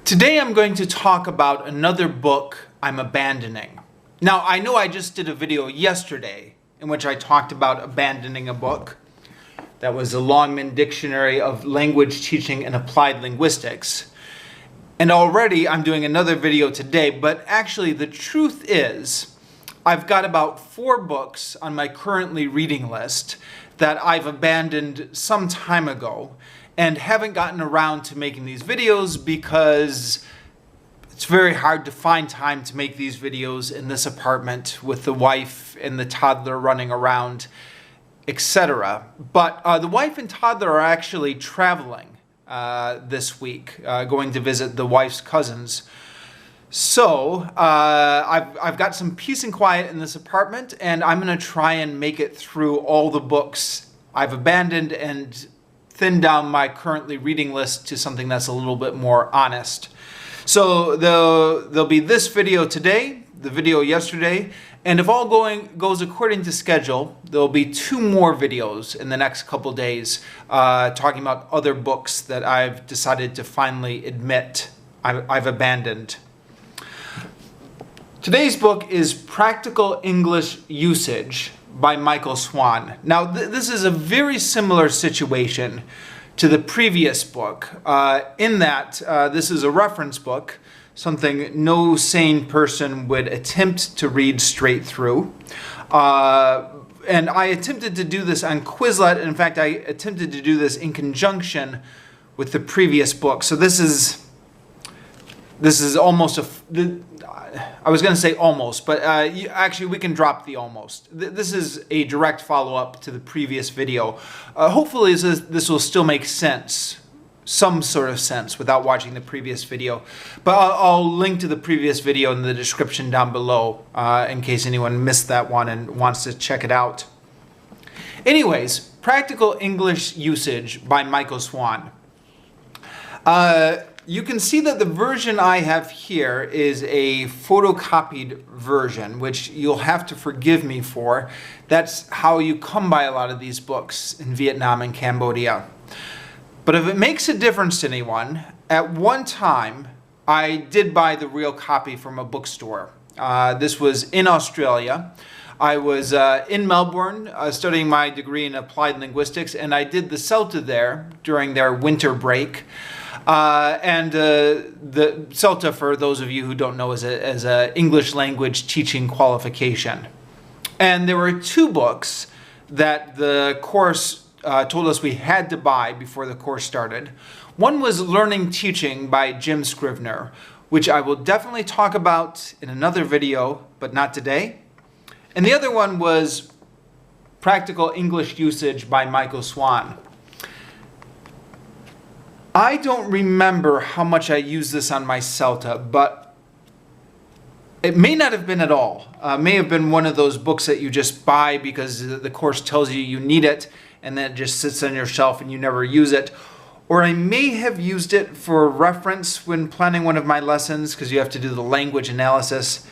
Today I'm going to talk about another book I'm abandoning. Now, I know I just did a video yesterday in which I talked about abandoning a book. That was the Longman Dictionary of Language Teaching and Applied Linguistics. And already I'm doing another video today, but actually the truth is I've got about 4 books on my currently reading list that I've abandoned some time ago and haven't gotten around to making these videos because it's very hard to find time to make these videos in this apartment with the wife and the toddler running around, etc. But the wife and toddler are actually traveling this week, going to visit the wife's cousins. So I've got some peace and quiet in this apartment, and I'm going to try and make it through all the books I've abandoned and thin down my currently reading list to something that's a little bit more honest. So there'll be this video today, the video yesterday, and if all goes according to schedule, there'll be 2 more videos in the next couple days talking about other books that I've decided to finally admit I've abandoned. Today's book is Practical English Usage by Michael Swan. Now, this is a very similar situation to the previous book in that this is a reference book, something no sane person would attempt to read straight through. And I attempted to do this on Quizlet. In fact, I attempted to do this in conjunction with the previous book. So this is almost I was going to say almost, but actually we can drop the almost. This is a direct follow-up to the previous video. Hopefully this will still make sense, some sort of sense, without watching the previous video. But I'll link to the previous video in the description down below in case anyone missed that one and wants to check it out. Anyways, Practical English Usage by Michael Swan. You can see that the version I have here is a photocopied version, which you'll have to forgive me for. That's how you come by a lot of these books in Vietnam and Cambodia. But if it makes a difference to anyone, at one time I did buy the real copy from a bookstore. This was in Australia. I was in Melbourne studying my degree in applied linguistics, and I did the CELTA there during their winter break. The CELTA, for those of you who don't know, is a English language teaching qualification. And there were 2 books that the course told us we had to buy before the course started. One was Learning Teaching by Jim Scrivener, which I will definitely talk about in another video, but not today. And the other one was Practical English Usage by Michael Swan. I don't remember how much I used this on my CELTA, but it may not have been at all. It may have been one of those books that you just buy because the course tells you you need it, and then it just sits on your shelf and you never use it. Or I may have used it for reference when planning one of my lessons because you have to do the language analysis.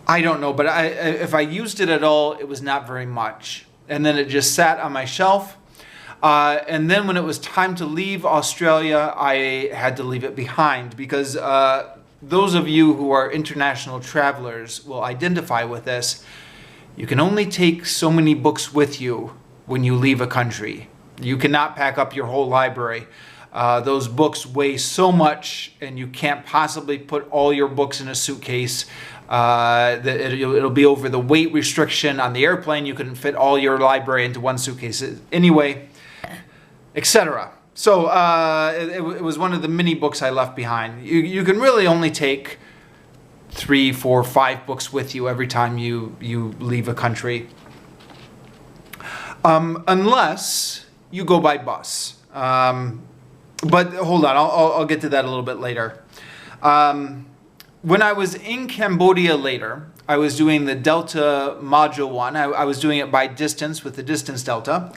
I don't know, but if I used it at all, it was not very much. And then it just sat on my shelf. And then when it was time to leave Australia, I had to leave it behind because those of you who are international travelers will identify with this. You can only take so many books with you when you leave a country. You cannot pack up your whole library. Those books weigh so much, and you can't possibly put all your books in a suitcase. It'll be over the weight restriction on the airplane. You couldn't fit all your library into one suitcase. Anyway, etc. So it was one of the many books I left behind. You can really only take 3, 4, 5 books with you every time you leave a country. Unless you go by bus. But hold on, I'll get to that a little bit later. When I was in Cambodia later, I was doing the Delta Module 1. I was doing it by distance with the distance Delta.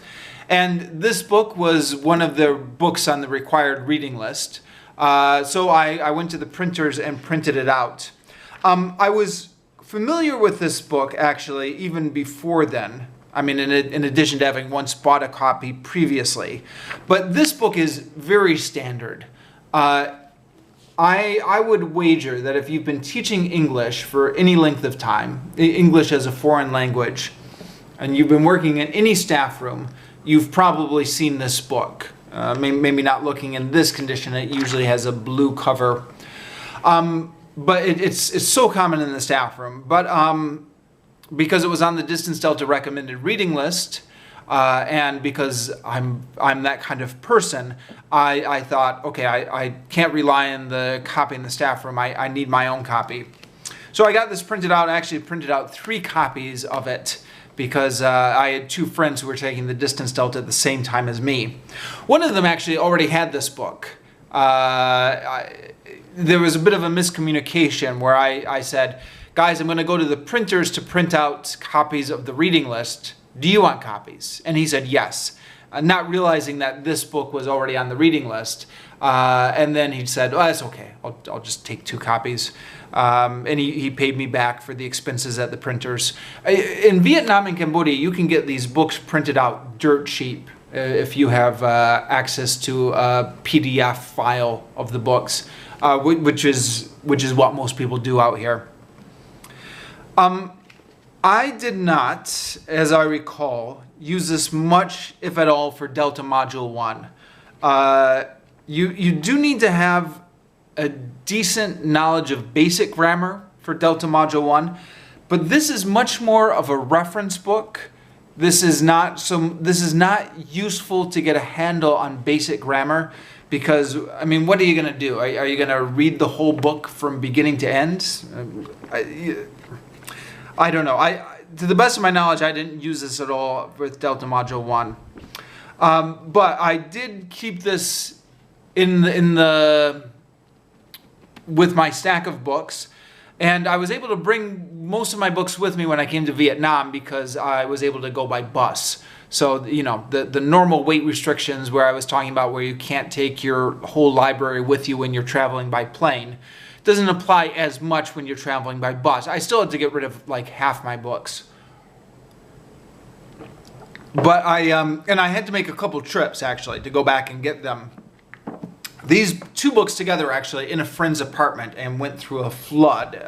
And this book was one of the books on the required reading list. So I went to the printers and printed it out. I was familiar with this book, actually, even before then. I mean, in addition to having once bought a copy previously. But this book is very standard. I would wager that if you've been teaching English for any length of time, English as a foreign language, and you've been working in any staff room, you've probably seen this book. Maybe not looking in this condition. It usually has a blue cover. But it's so common in the staff room. But because it was on the Distance Delta recommended reading list, and because I'm that kind of person, I thought, okay, I can't rely on the copy in the staff room. I need my own copy. So I got this printed out. I actually printed out 3 copies of it because I had 2 friends who were taking the Distance Delta at the same time as me. One of them actually already had this book. There was a bit of a miscommunication where I said, guys, I'm going to go to the printers to print out copies of the reading list. Do you want copies? And he said yes, not realizing that this book was already on the reading list. And then he said, oh, that's okay. I'll just take 2 copies. And he paid me back for the expenses at the printers. In Vietnam and Cambodia, you can get these books printed out dirt cheap if you have access to a PDF file of the books, which is what most people do out here. I did not, as I recall, use this much, if at all, for Delta Module 1. You do need to have a decent knowledge of basic grammar for Delta Module 1, but this is much more of a reference book. This is not useful to get a handle on basic grammar because, I mean, what are you going to do? Are you going to read the whole book from beginning to end? I don't know. To the best of my knowledge, I didn't use this at all with Delta Module 1. But I did keep this with my stack of books. And I was able to bring most of my books with me when I came to Vietnam because I was able to go by bus. So, you know, the normal weight restrictions where I was talking about where you can't take your whole library with you when you're traveling by plane doesn't apply as much when you're traveling by bus. I still had to get rid of like half my books. But I had to make a couple trips actually to go back and get them. These 2 books together actually in a friend's apartment and went through a flood.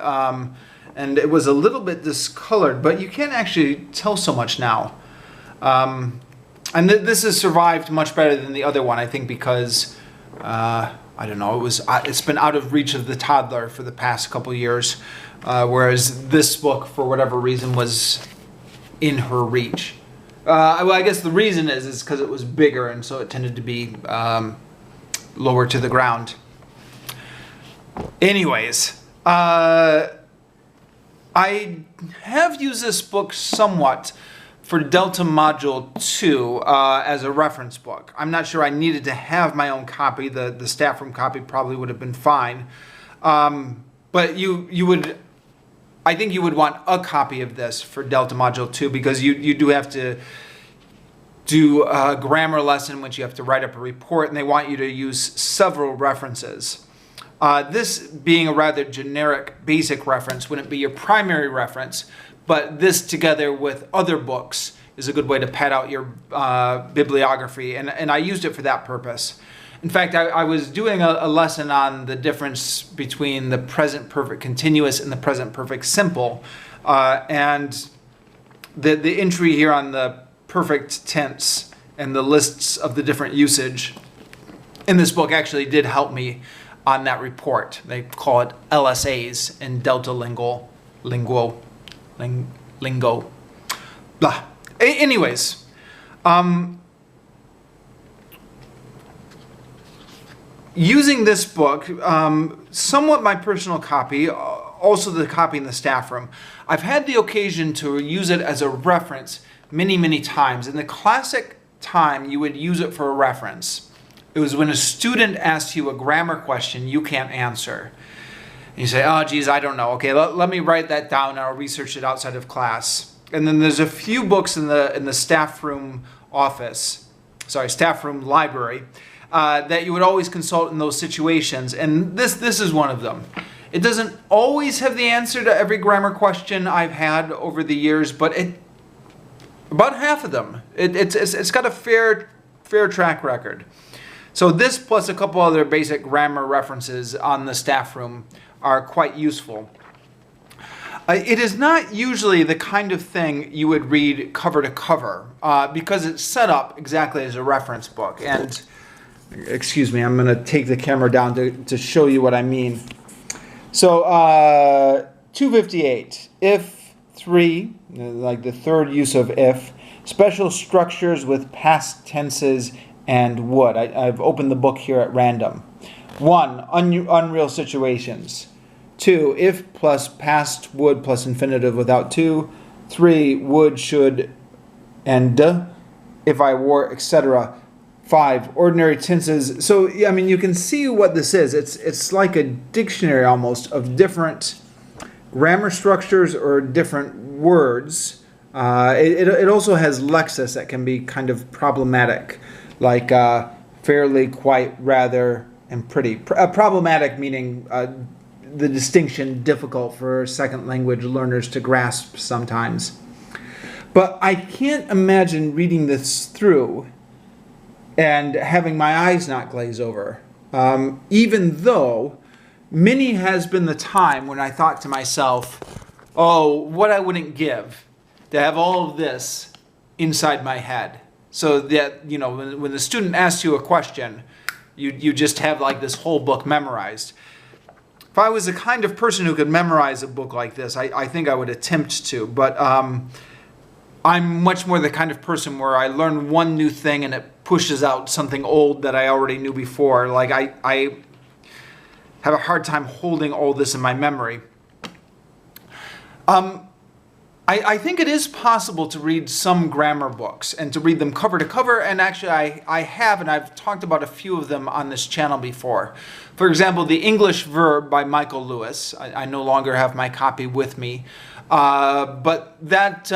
And it was a little bit discolored, but you can't actually tell so much now. And this has survived much better than the other one, I think, because I don't know, it's been out of reach of the toddler for the past couple years, whereas this book, for whatever reason, was in her reach. Well, I guess the reason is because it was bigger, and so it tended to be lower to the ground. Anyways, I have used this book somewhat for Delta Module 2 as a reference book. I'm not sure I needed to have my own copy. The staff room copy probably would have been fine. But I think you would want a copy of this for Delta Module 2 because you do have to do a grammar lesson which you have to write up a report, and they want you to use several references. This being a rather generic basic reference wouldn't be your primary reference, but this together with other books is a good way to pad out your bibliography, and I used it for that purpose. In fact, I was doing a lesson on the difference between the present perfect continuous and the present perfect simple, and the entry here on the perfect tense and the lists of the different usage in this book actually did help me on that report. They call it LSAs in Delta Lingo. Blah. Anyways, using this book, somewhat my personal copy, also the copy in the staff room, I've had the occasion to use it as a reference many times. In the classic time, you would use it for a reference. It was when a student asked you a grammar question you can't answer. And you say, oh, geez, I don't know. Okay, let me write that down and I'll research it outside of class. And then there's a few books in the staff room staff room library, that you would always consult in those situations. And this is one of them. It doesn't always have the answer to every grammar question I've had over the years, but about half of them. It's got a fair track record. So this plus a couple other basic grammar references on the staff room are quite useful. It is not usually the kind of thing you would read cover to cover because it's set up exactly as a reference book. And excuse me, I'm going to take the camera down to show you what I mean. So 258, if 3, like the third use of if, special structures with past tenses and would. I've opened the book here at random. 1, unreal situations. 2, if plus past would plus infinitive without to. 3, would, should, and if I were, etc. 5, ordinary tenses. So, I mean, you can see what this is. It's like a dictionary almost of different grammar structures or different words. It also has lexis that can be kind of problematic, like fairly, quite, rather, and pretty. Problematic meaning the distinction difficult for second language learners to grasp sometimes. But I can't imagine reading this through and having my eyes not glaze over, even though many has been the time when I thought to myself, oh, what I wouldn't give to have all of this inside my head. So that, you know, when the student asks you a question, you just have like this whole book memorized. If I was the kind of person who could memorize a book like this, I think I would attempt to, but I'm much more the kind of person where I learn one new thing and it pushes out something old that I already knew before. Like I have a hard time holding all this in my memory. I think it is possible to read some grammar books and to read them cover to cover, and actually I have, and I've talked about a few of them on this channel before. For example, The English Verb by Michael Lewis. I no longer have my copy with me, but that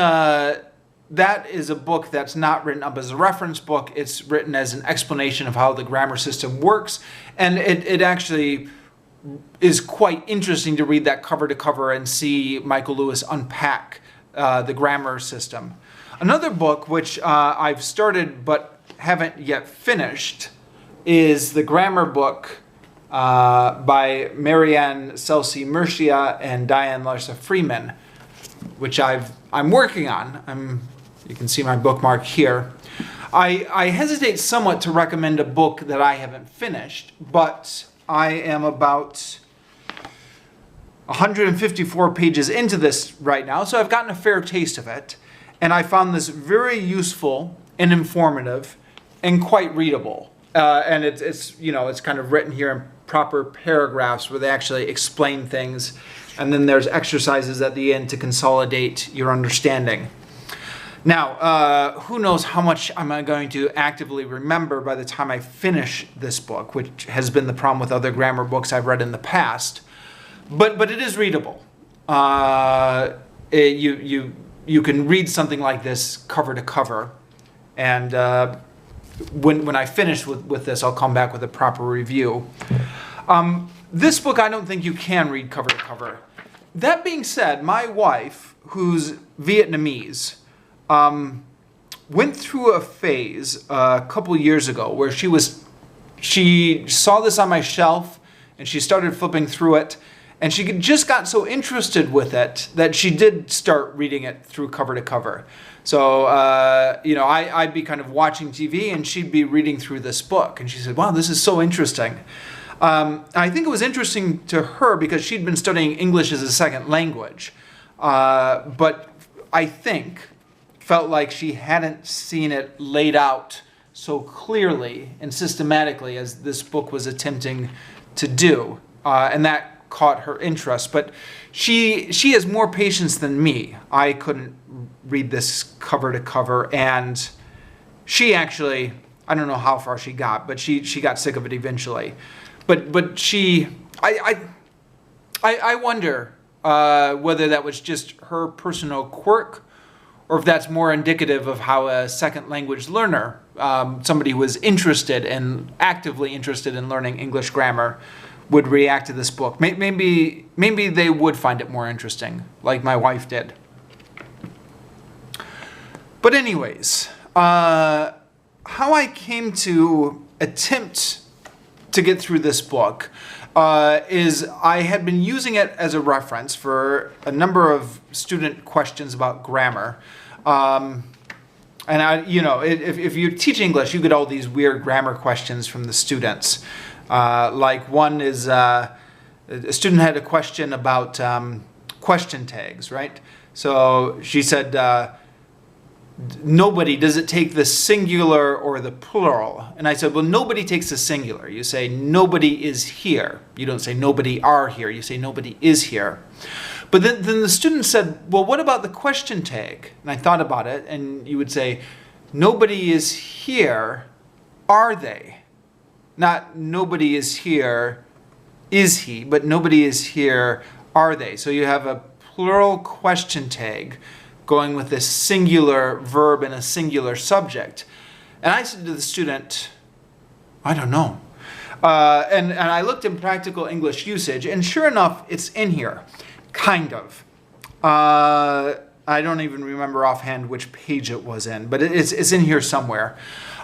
is a book that's not written up as a reference book. It's written as an explanation of how the grammar system works, and it actually is quite interesting to read that cover to cover and see Michael Lewis unpack the grammar system. Another book which I've started but haven't yet finished is the grammar book by Marianne Celsi Murcia and Diane Larsa Freeman, which I'm working on. You can see my bookmark here. I hesitate somewhat to recommend a book that I haven't finished, but I am about 154 pages into this right now, so I've gotten a fair taste of it, and I found this very useful and informative and quite readable. And it's you know, it's kind of written here in proper paragraphs where they actually explain things, and then there's exercises at the end to consolidate your understanding. Now, who knows how much I'm going to actively remember by the time I finish this book, which has been the problem with other grammar books I've read in the past. But it is readable. You can read something like this cover to cover, and when I finish with this, I'll come back with a proper review. This book I don't think you can read cover to cover. That being said, my wife, who's Vietnamese, went through a phase a couple years ago where she saw this on my shelf and she started flipping through it, and she just got so interested with it that she did start reading it through cover to cover. So, you know, I'd be kind of watching TV and she'd be reading through this book, and she said, wow, this is so interesting. I think it was interesting to her because she'd been studying English as a second language, but I think felt like she hadn't seen it laid out so clearly and systematically as this book was attempting to do, and that caught her interest. But she has more patience than me. I couldn't read this cover to cover, and she actually, I don't know how far she got, but she got sick of it eventually. But she, I wonder whether that was just her personal quirk, or if that's more indicative of how a second language learner, somebody who is interested and actively interested in learning English grammar, would react to this book. Maybe they would find it more interesting, like my wife did. But anyways, how I came to attempt to get through this book is I had been using it as a reference for a number of student questions about grammar. And if you teach English, you get all these weird grammar questions from the students. Like one is, a student had a question about question tags, right? So she said, nobody, does it take the singular or the plural? And I said, well, nobody takes the singular. You say, nobody is here. You don't say, nobody are here. You say, nobody is here. But then the student said, well, what about the question tag? And I thought about it, and you would say, nobody is here, are they? Not nobody is here, is he, but nobody is here, are they? So you have a plural question tag going with a singular verb and a singular subject. And I said to the student, I don't know. And I looked in practical English usage, and sure enough, it's in here. Kind of. I don't even remember offhand which page it was in, but it's in here somewhere.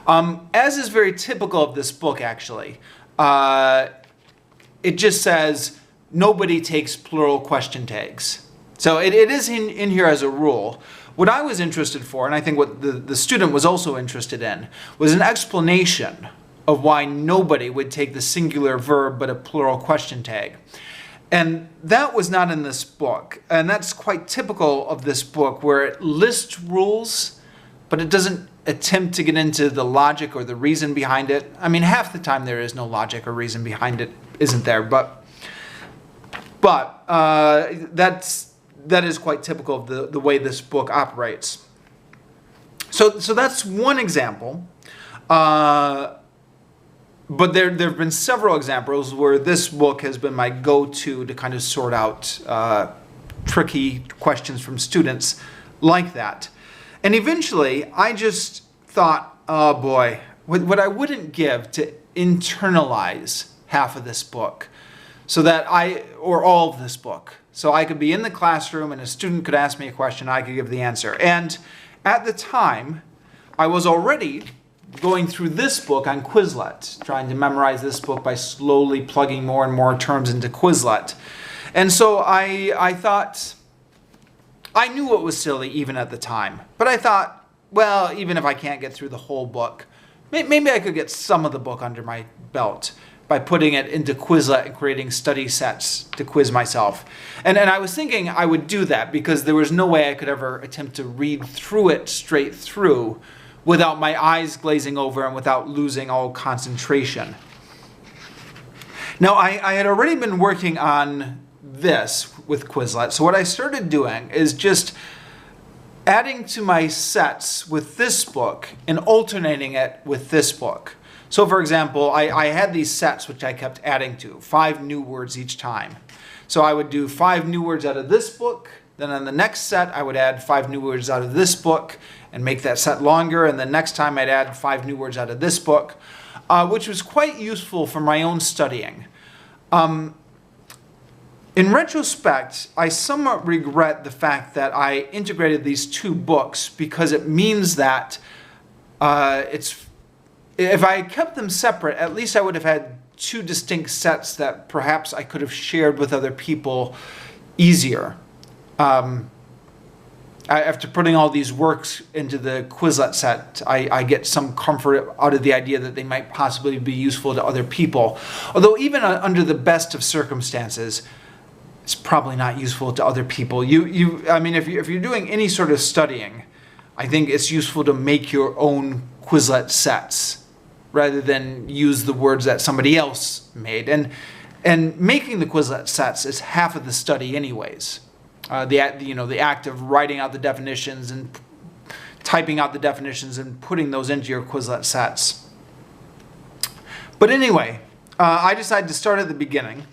As is very typical of this book, actually, it just says, nobody takes plural question tags. So it is in here as a rule. What I was interested for, and I think what the student was also interested in, was an explanation of why nobody would take the singular verb but a plural question tag. And that was not in this book. And that's quite typical of this book, where it lists rules, but it doesn't attempt to get into the logic or the reason behind it. I mean, half the time there is no logic or reason behind it, isn't there? But that is quite typical of the way this book operates. So that's one example. But there have been several examples where this book has been my go-to to kind of sort out tricky questions from students like that. And eventually, I just thought, oh boy, what I wouldn't give to internalize half of this book, or all of this book, so I could be in the classroom and a student could ask me a question, I could give the answer. And at the time, I was already going through this book on Quizlet, trying to memorize this book by slowly plugging more and more terms into Quizlet. And so I thought, I knew it was silly even at the time, but I thought, well, even if I can't get through the whole book, maybe I could get some of the book under my belt by putting it into Quizlet and creating study sets to quiz myself. And I was thinking I would do that because there was no way I could ever attempt to read through it straight through without my eyes glazing over and without losing all concentration. Now, I had already been working on this with Quizlet, so what I started doing is just adding to my sets with this book and alternating it with this book. So for example, I had these sets which I kept adding to, 5 new words each time. So I would do 5 new words out of this book, then on the next set I would add 5 new words out of this book and make that set longer, and the next time I'd add 5 new words out of this book, which was quite useful for my own studying. In retrospect, I somewhat regret the fact that I integrated these 2 books because it means that if I had kept them separate, at least I would have had 2 distinct sets that perhaps I could have shared with other people easier. After putting all these works into the Quizlet set, I get some comfort out of the idea that they might possibly be useful to other people. Although even under the best of circumstances, it's probably not useful to other people. I mean, if you're doing any sort of studying, I think it's useful to make your own Quizlet sets rather than use the words that somebody else made. And making the Quizlet sets is half of the study anyways. The act of writing out the definitions and typing out the definitions and putting those into your Quizlet sets. But anyway, I decided to start at the beginning.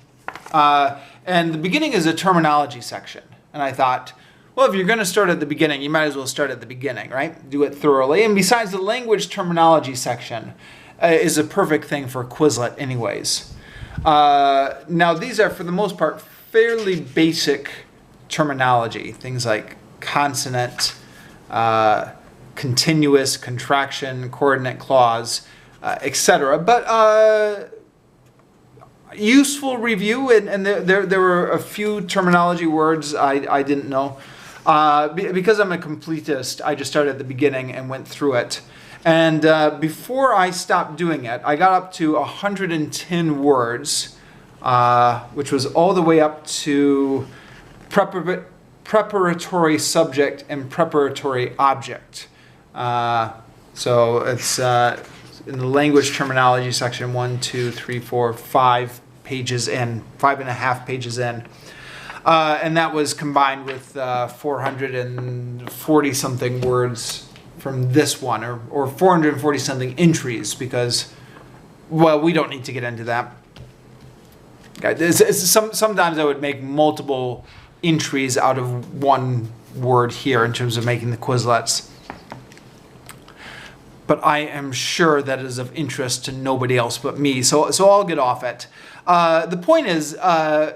And the beginning is a terminology section. And I thought, well, if you're going to start at the beginning, you might as well start at the beginning, right? Do it thoroughly. And besides, the language terminology section is a perfect thing for Quizlet anyways. Now, these are, for the most part, fairly basic terminology. Things like consonant, continuous, contraction, coordinate clause. etc. But useful review, and there were a few terminology words I didn't know. Because I'm a completist, I just started at the beginning and went through it. And before I stopped doing it, I got up to 110 words, which was all the way up to preparatory subject and preparatory object. So it's in the language terminology section, 1, 2, 3, 4, 5 pages in, 5.5 pages in. And that was combined with 440 something words from this one, or 440 something entries, because, well, we don't need to get into that. Sometimes I would make multiple entries out of one word here in terms of making the Quizlets. But I am sure that is of interest to nobody else but me, so I'll get off it. The point is,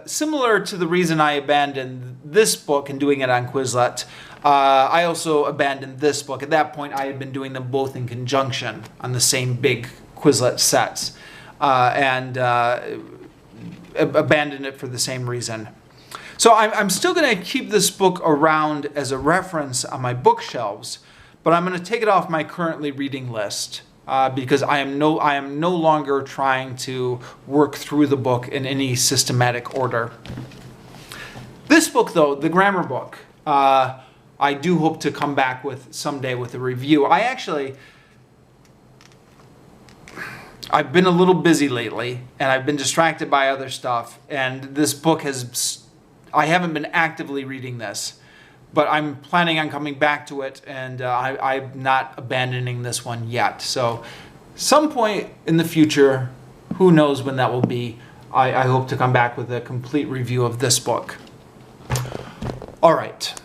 similar to the reason I abandoned this book and doing it on Quizlet, I also abandoned this book. At that point, I had been doing them both in conjunction on the same big Quizlet sets, and abandoned it for the same reason. So I'm still going to keep this book around as a reference on my bookshelves, but I'm going to take it off my currently reading list. Because I am no longer trying to work through the book in any systematic order. This book, though, the grammar book, I do hope to come back with someday with a review. I've been a little busy lately, and I've been distracted by other stuff, and this book I haven't been actively reading this. But I'm planning on coming back to it, and I'm not abandoning this one yet. So some point in the future, who knows when that will be, I hope to come back with a complete review of this book. All right.